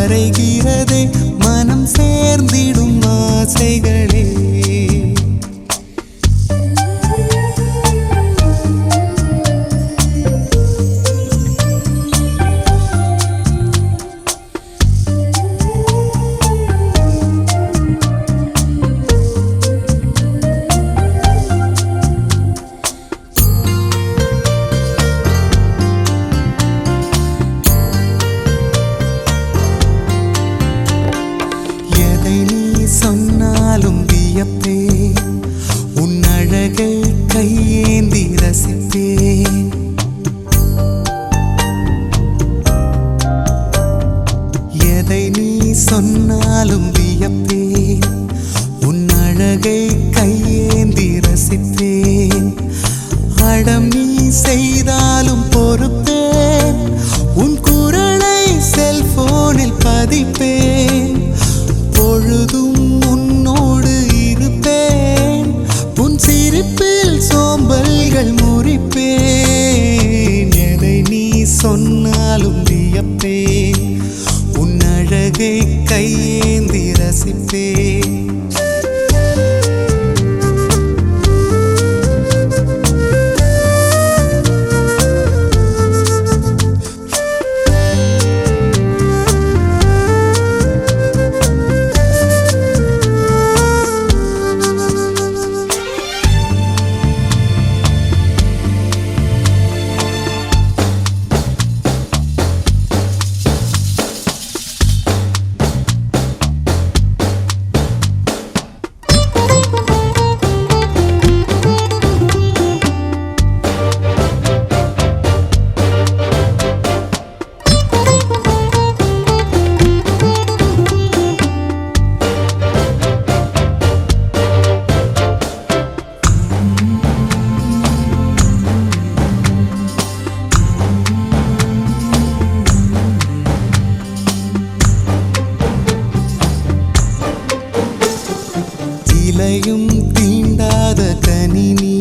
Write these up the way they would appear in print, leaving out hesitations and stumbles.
வரைகிறதே மனம் சேர்ந்திடும் ஆசைகளே. சொன்னாலும் வியப்பேன் உன் அழகை கையேந்தி ரசிப்பேன். எதை நீ சொன்னாலும் வியப்பேன் உன் அழகை கையேந்தி ரசிப்பேன். அடம் நீ செய்தாலும் பொறுப்பேன் உன் குரலை செல்போனில் பதிப்பேன். பொழுதும் உன்னோடு இருப்பேன் உன் சிரிப்பில் சோம்பல்கள் முறிப்பேன். எதை நீ சொன்னாலும் வியப்பேன் உன் அழகை கையேந்தி ரசிப்பேன். இலையும் தீண்டாத கனினி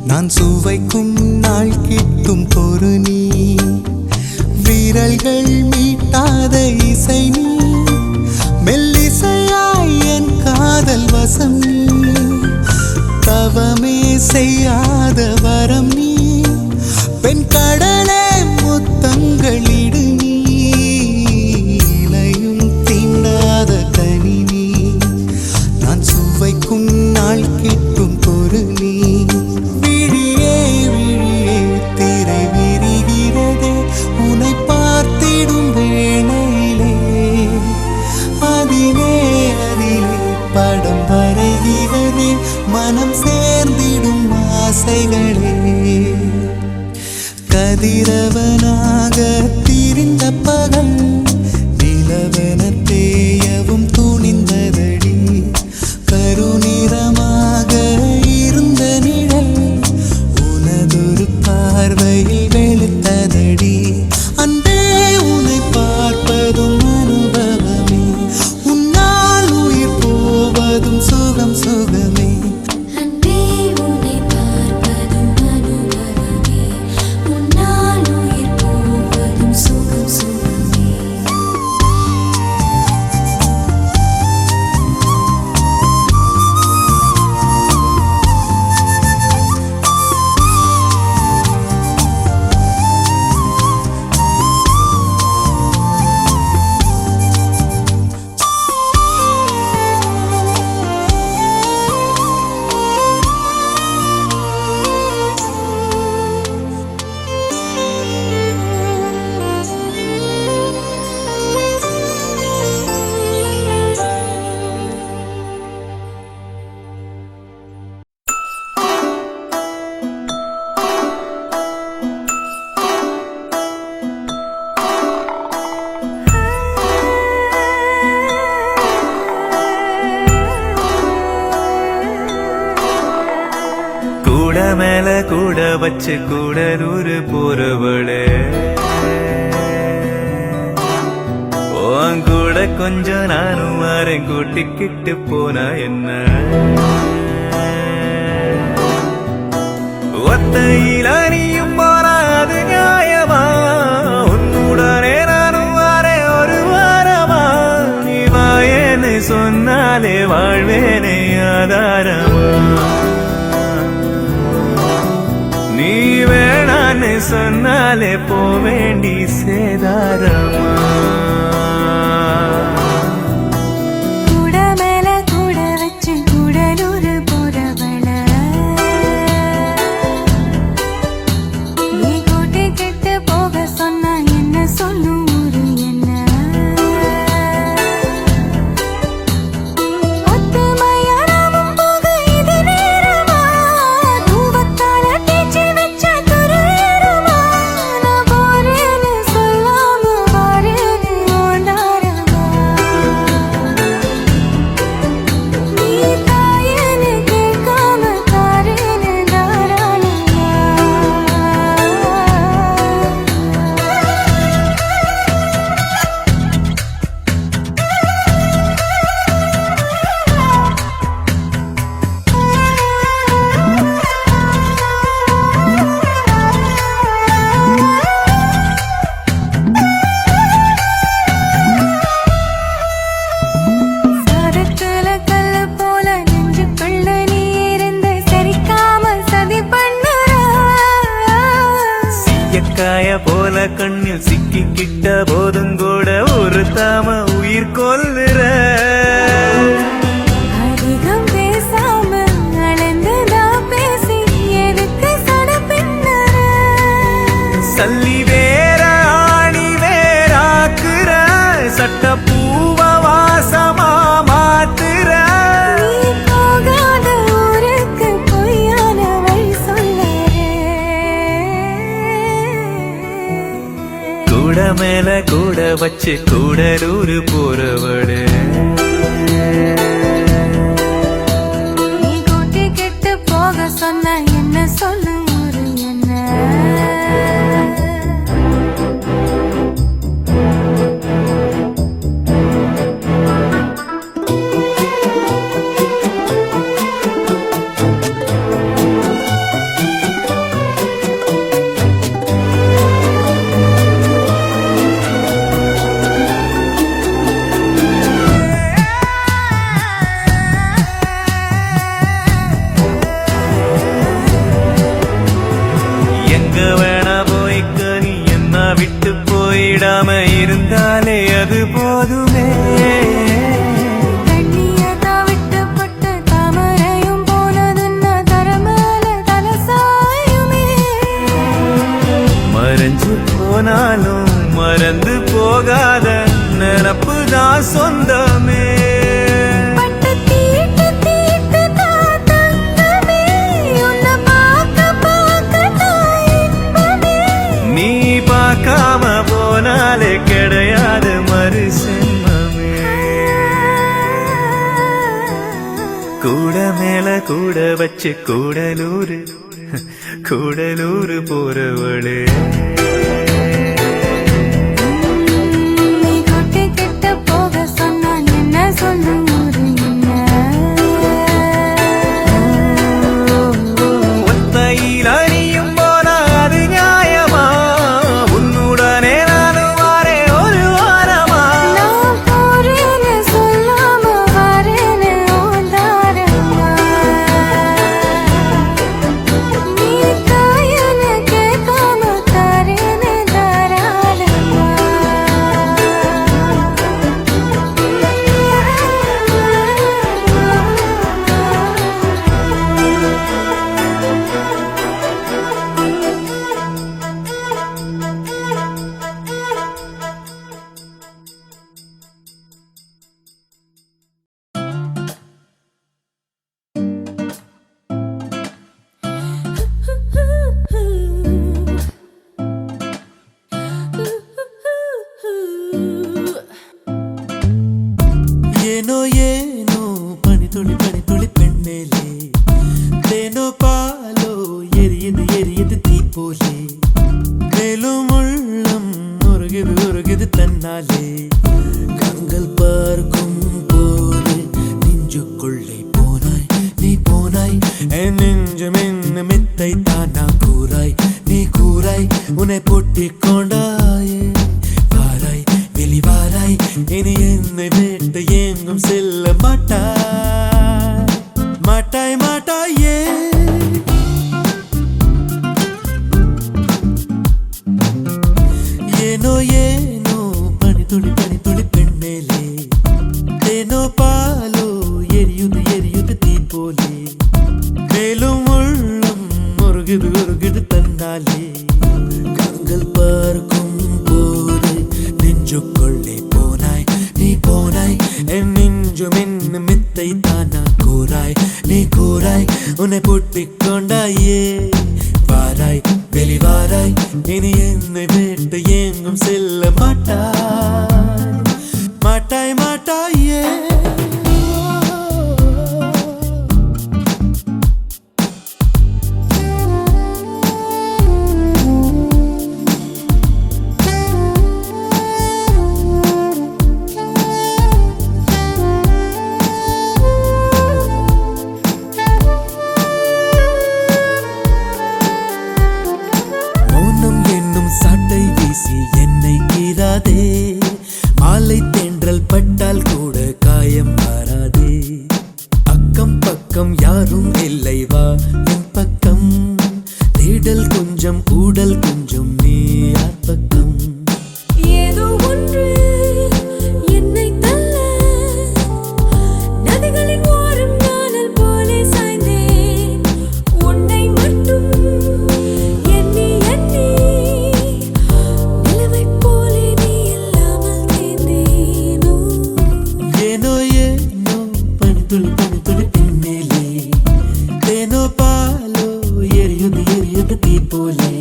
நான் சுவைக்கும் நாள் கிட்டும் பொறு நீ. விரல்கள் மீட்டாத இசை நீ மெல்லிசையாய் என் காதல் வசம் நீ. தவமே செய்யாத வரம் நீ பெண் கடலே முத்தங்களிடு நீ. இலையும் தீண்டாத கனினி சுவைக்கும் நாள் கிட்டும் பொரு நீ. விழியே விழியே திரை விரிகிறதே உன்னை பார்த்திடும் வேளையிலே. அதிலே அதிலே படம் வரைகிறதே மனம் சேர்ந்திடும் ஆசைகளே. கதிரவனாக திரிந்த பகல் நிலவென தேயவும் துணிந்ததடி. கருநிறமாக இருந்த நிழல் உனதொரு பார்வையில் வெளுத்ததடி. அன்பே உன்னை பார்ப்பதும் அனுபவமே உன்னால் உயிர் போவதும் சுகம் சுகமே. அன்பே உன்னை பார்ப்பதும் அனுபவமே உன்னால் உயிர் போவதும் சுகம் சுகமே. மேல கூட வச்சு கூட நூறு போறவளே. கூட கொஞ்சம் நானும் வரேன் கூட்டிக்கிட்டு போனா என்ன. ஒத்தையில நீயும் போனா அது நியாயமா. உன்னுடனே நானும் வரேன் ஒரு வாரம் சொன்னாலே வாழ்வேனே ஆதாரமா நீ வேணான்னு சொன்னாலே போவேண்டி சேதாரமா கூட மேல கூட வச்சு கூடலூர் போறவள நீ கூட்டி கெட்டு போக சொன்னா என்ன சொல்லும் ஊரு என்ன ஒத்துமையாராமும் போக இது நேரமா தூவத்தால தேய்ச்சி வச்ச துருமா நான் போறேன்னு சொல்லாம வாரேன்னு ஓண்டாரமா நீ தாயேன்னு கேட்காம தாரேன்னு தாராளமா சாரத்துல கல்லு போல நெஞ்சுக்குள்ள நீ இருந்து சரிக்காம சதி பண்ணுற எக்காய போல கண்ணில் சிக்கிக்கிட்ட போதும் கூட ஒரு தாம உயிர் கொல்லுற அதிகம் பேசாம அளந்து நான் பேசி எதுக்கு சட பின்னற சல்லி வேற ஆணி வேறாக்குற சட்ட பூவ வாசமா மாத்துற நீ போகாத ஊருக்கு பொய்யான வழி சொல்லறே கூட மேல கூட வச்சு கூடலூர் போறவளே நீ கூட்டி கெட்டு போக சொன்ன என்ன சொல்லும் ஊரு என்ன எங்க வேணா போய்க்க நீ என்ன விட்டு போயிடாம இருந்தாலே அது போதுமே கண்ணியதா விட்டுப்பட்டு தாமரையும் போனதுன்னா தரமேல தலசாயுமே மறைஞ்சு போனாலும் மறந்து போகாத நினப்பு தான் சொந்தமே பட்டு தீட்டு தீட்டு தான் தங்கமே உன்னை பார்க்க தான் இன்பமே நீ பார்க்காம போனாலே கிடையாது மறு சென்மமே கூட மேல கூட வச்சு கூடலூர் போறவளே நீ கூட்டி கெட்டு போக சொன்னா என்ன சொல்லும் ஊரு என்ன ஒத்தையில் அணியும் போல அது நியாயமா உன்னுடனே நானும் வாரே ஒரு வாரமா நான் போறேன்னு சொல்லாம வாரேன்னு ஓந்தாரமா நீ தாயன்னு கேட்காம தாரேன்னு தாராளமா ಏನೋ ಏನೋ ಪಣಿ ತುಳಿ ಪೆಣ್ಮೇಲೆ ತೇನೋ ಪಾಲೋ ಎರಿಯದು ತೀಪೋಲೆ மேலும் உள்ளம் உருகுது தன்னாலே கண்கள் பார்க்கும் போது நெஞ்சுக்குள்ளே போனாய் நீ போனாய் என் நெஞ்சம் என்ன மெத்தை தானா கூறாய் நீ கூறாய் உன்னை பொட்டிக் கொண்டாயே வாராய் வெளிவாராய் இனி என்னை விட்டு எங்கும் செல்ல மாட்டாய் நெஞ்சுக்குள்ளே போனாய் நீ போனாய் என் நெஞ்சும் என்ன மித்தை தானா கூறாய் நீ கூறாய் உன்னை பூட்டிக் கொண்டாயே வாராய் வெளிவாராய் இனி என்னை விட்டு எங்கும் செல்ல மாட்டாய் மாட்டாய் மாட்டாயே சாட்டை வீசி என்னை கீறாதே மாலை தென்றல் பட்டால் கூட காயம் மாறாதே அக்கம் பக்கம் யாரும் இல்லை வா என் பக்கம் தேடல் கொஞ்சம் ஊடல் கொஞ்சம் நீ யார் பக்கம் ஏதோ ஒன்று என்னை தள்ள நதிகளின் ஓரம் நானல் போலே சாய்ந்தேன் உன்னை மட்டும் எண்ணி எண்ணி நிலவைப் போலே நீ இல்லாமல் தேர்ந்தேனோ ஏனோ ஏனோ பனித்துளி பனித்துளி பின்னேலே தேனோ பாலோ எரியுது எரியுது தீ போலே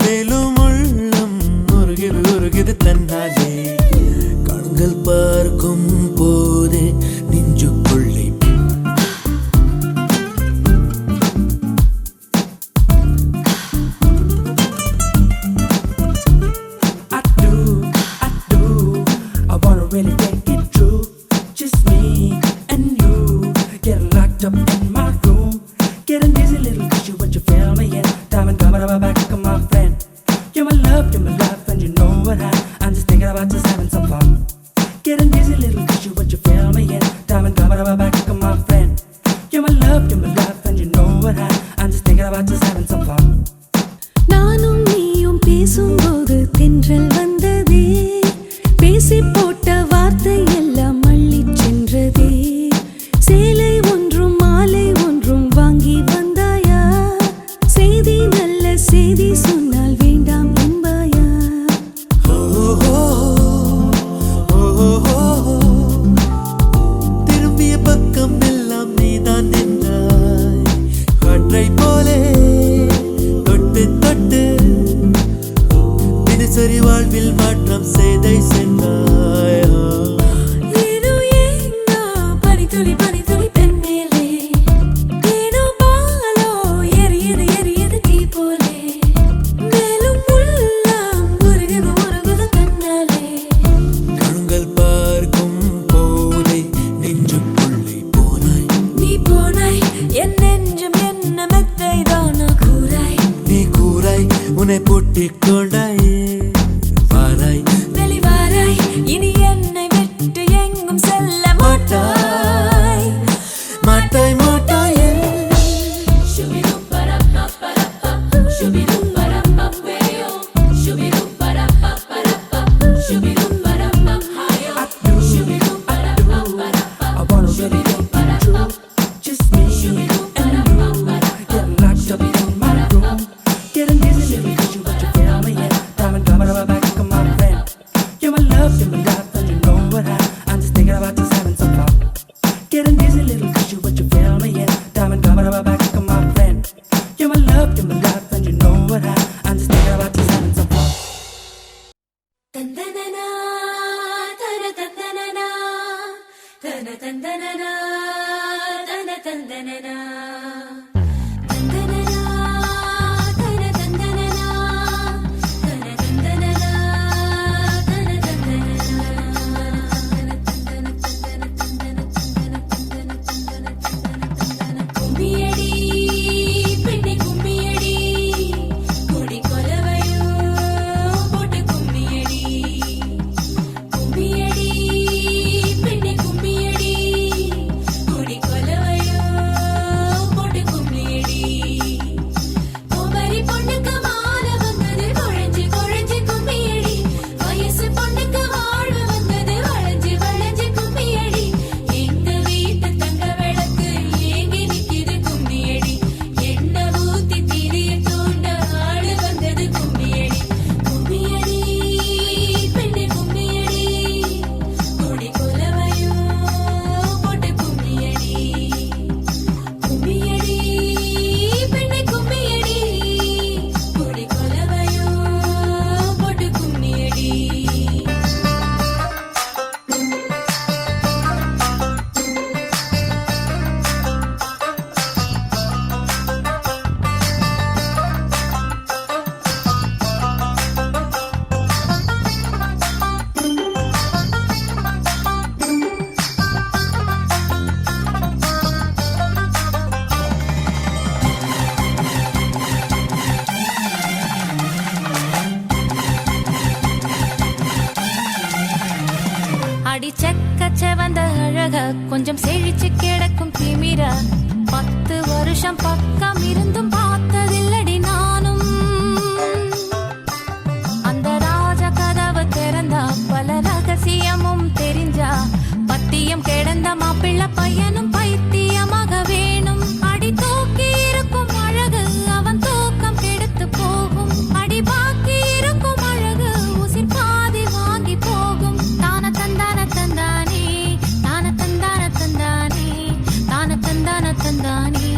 மேலும் உள்ளம் உருகுது உருகுது தன்னாலே கண்கள் பார்க்கும் போதே நெஞ்சுக்குள்ளே I wanna really take it true. Just me and you. Getting locked up in my room. Getting dizzy, little fishy, what you feel me in. Diamond coming up my back, come on, friend. You're my love, and you know what I'm just thinking about just having some fun. Getting dizzy, little fishy, what you feel me in. Diamond coming up my back, come on, friend. You're my love, and you know what I'm just thinking about just having some fun. நானும் நீயும் பேசும்போது தென்றல் வந்ததே பேசி போட்ட வார்த்தை எல்லாம் அள்ளிச் சென்றதே சேலை ஒன்றும் மாலை ஒன்றும் வாங்கி வந்தாயா செய்தி நல்ல செய்தி சொன்னால் வேண்டாம் என்பாயா திரும்பிய பக்கம் எல்லாம் நீதான் நின்றாய் காற்றை போலே தொட்டு தொட்டு தினசரி வாழ்வில் மாற்றம் செய்தை சென்றாய் ஏனோ ஏனோ பனித்துளி பனித்துளி பெண்மேலே ஏனோ பாலோ எரியுது எரியுது தீ போலே மேலும் உள்ளம் உருகுது உருகுது தன்னாலே கண்கள் பார்க்கும் போதே நெஞ்சுக்குள்ளே போனாய் நீ போனாய் என் நெஞ்சம் என்ன மெத்தை தானா கூறாய் நீ கூறாய் உன்னை பூட்டிக் கொண்டாயே வாராய் வெளிவாராய் இனி என்னை விட்டு எங்கும் செல்ல மாட்டாய் மாட்டாய் மாட்டாயே I wanna really take it true. Just me and you. Getting locked up in my room. Getting dizzy, little fishy, what you feel me in. Diamond coming up my back, come on, friend. You're my love, and you know what I'm just thinking about just having some fun. Getting dizzy, little fishy, what you feel me in. Diamond coming up my back, come on, friend. You're my love, and you know what I'm just thinking about just having some fun. தந்தனனா தன தந்தனனா தன தந்தனனா தன தந்தனனா தந்தனனா தன தந்தனனா தன தந்தனனா தன தந்தனனா கும்மியடி பெண்ணே கும்மியடி கொடி கொலவையோ போட்டு கும்மியடி கும்மியடி பெண்ணே கும்மியடி கொடி கொலவையோ அடி செக்க செவந்த அழக கொஞ்சம் செழிச்சு கிடக்கும் திமிர 10 வருஷம் பக்கம் இருந்தும் பார்த்ததில்லடி நானும் அந்த ராஜ கதவு திறந்தா பல ரகசியமும் தெரிஞ்சா பத்தியம் கிடந்த மாப்பிள்ள பையனும் பைத்தியமாக வேணும் அடி தூக்கி இருக்கும் அழகு அவன் தூக்கம் கெடுத்து போகும் அடி பாக்கி இருக்கும் அழகு உசிர் பாதி வாங்கி போகும் தான தந்தான தந்தானே தான தந்தான தந்தானே தான தந்தான தந்தானே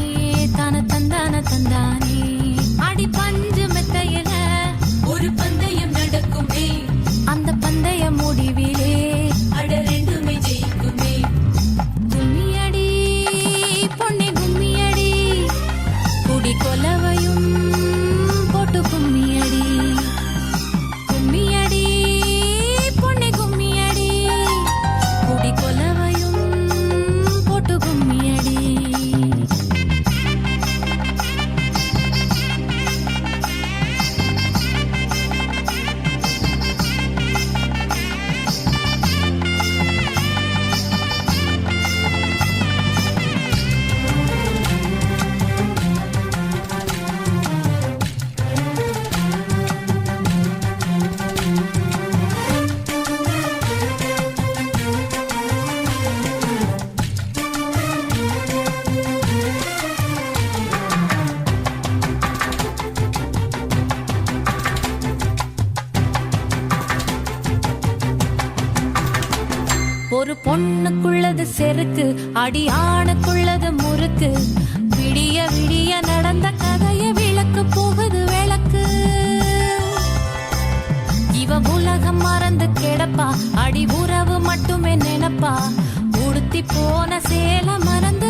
தான தந்தான தந்தானே அடி பஞ்சு மெத்தையில ஒரு பந்தயம் நடக்குமே அந்த பந்தய முடிவிலே அட ரெண்டுமே ஜெயிக்குமே கும்மியடி பொன்னி கும்மியடி குடி கொலவையும் போட்டு கும்மியடி கும்மியடி பொன்னி கும்மியடி குடி கொலவையும் போட்டு கும்மியடி ஒரு பொண்ணுக்குள்ளது செருக்கு அடி ஆணுக்குள்ளது முறுக்கு விடிய விடிய நடந்த கதைய விளக்கு போகுது விளக்கு இவ உலகம் மறந்து கிடப்பா அடி உறவு மட்டுமே நினைப்பா உடுத்தி போன சேல மறந்து